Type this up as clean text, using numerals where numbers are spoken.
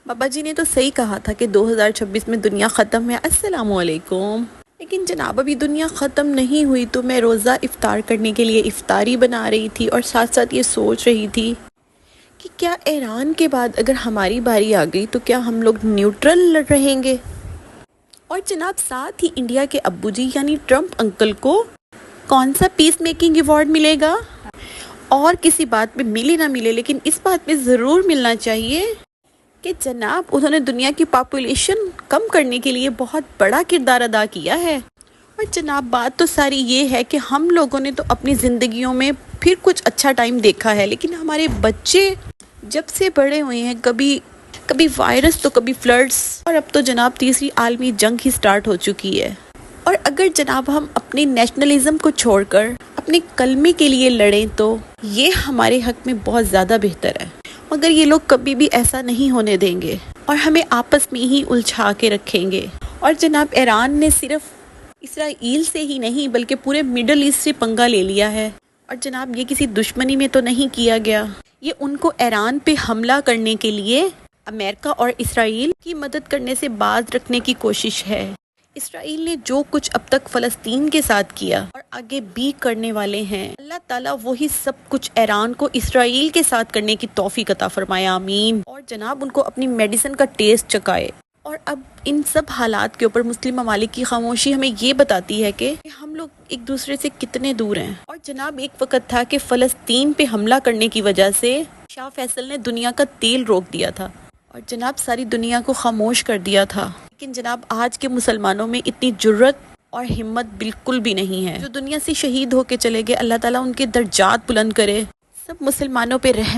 بابا جی نے تو صحیح کہا تھا کہ 2026 میں دنیا ختم ہے، السلام علیکم۔ لیکن جناب ابھی دنیا ختم نہیں ہوئی تو میں روزہ افطار کرنے کے لیے افطاری بنا رہی تھی اور ساتھ ساتھ یہ سوچ رہی تھی کہ کیا ایران کے بعد اگر ہماری باری آ گئی تو کیا ہم لوگ نیوٹرل رہیں گے؟ اور جناب ساتھ ہی انڈیا کے ابو جی یعنی ٹرمپ انکل کو کون سا پیس میکنگ ایوارڈ ملے گا؟ اور کسی بات پہ ملے نہ ملے لیکن اس بات پہ ضرور ملنا چاہیے کہ جناب انہوں نے دنیا کی پاپولیشن کم کرنے کے لیے بہت بڑا کردار ادا کیا ہے۔ اور جناب بات تو ساری یہ ہے کہ ہم لوگوں نے تو اپنی زندگیوں میں پھر کچھ اچھا ٹائم دیکھا ہے، لیکن ہمارے بچے جب سے بڑے ہوئے ہیں کبھی وائرس تو کبھی فلڈز، اور اب تو جناب تیسری عالمی جنگ ہی سٹارٹ ہو چکی ہے۔ اور اگر جناب ہم اپنے نیشنلزم کو چھوڑ کر اپنے کلمے کے لیے لڑیں تو یہ ہمارے حق میں بہت زیادہ بہتر ہے، مگر یہ لوگ کبھی بھی ایسا نہیں ہونے دیں گے اور ہمیں آپس میں ہی الجھا کے رکھیں گے۔ اور جناب ایران نے صرف اسرائیل سے ہی نہیں بلکہ پورے مڈل ایسٹ سے پنگا لے لیا ہے، اور جناب یہ کسی دشمنی میں تو نہیں کیا گیا، یہ ان کو ایران پہ حملہ کرنے کے لیے امریکہ اور اسرائیل کی مدد کرنے سے باز رکھنے کی کوشش ہے۔ اسرائیل نے جو کچھ اب تک فلسطین کے ساتھ کیا اور آگے بھی کرنے والے ہیں، اللہ تعالیٰ وہی سب کچھ ایران کو اسرائیل کے ساتھ کرنے کی توفیق عطا فرمائے، آمین۔ اور جناب ان کو اپنی میڈیسن کا ٹیسٹ چکھائے۔ اور اب ان سب حالات کے اوپر مسلم ممالک کی خاموشی ہمیں یہ بتاتی ہے کہ ہم لوگ ایک دوسرے سے کتنے دور ہیں۔ اور جناب ایک وقت تھا کہ فلسطین پہ حملہ کرنے کی وجہ سے شاہ فیصل نے دنیا کا تیل روک دیا تھا اور جناب ساری دنیا کو خاموش کر دیا تھا، لیکن جناب آج کے مسلمانوں میں اتنی جرت اور ہمت بالکل بھی نہیں ہے۔ جو دنیا سے شہید ہو کے چلے گئے، اللہ تعالیٰ ان کے درجات بلند کرے، سب مسلمانوں پہ رحم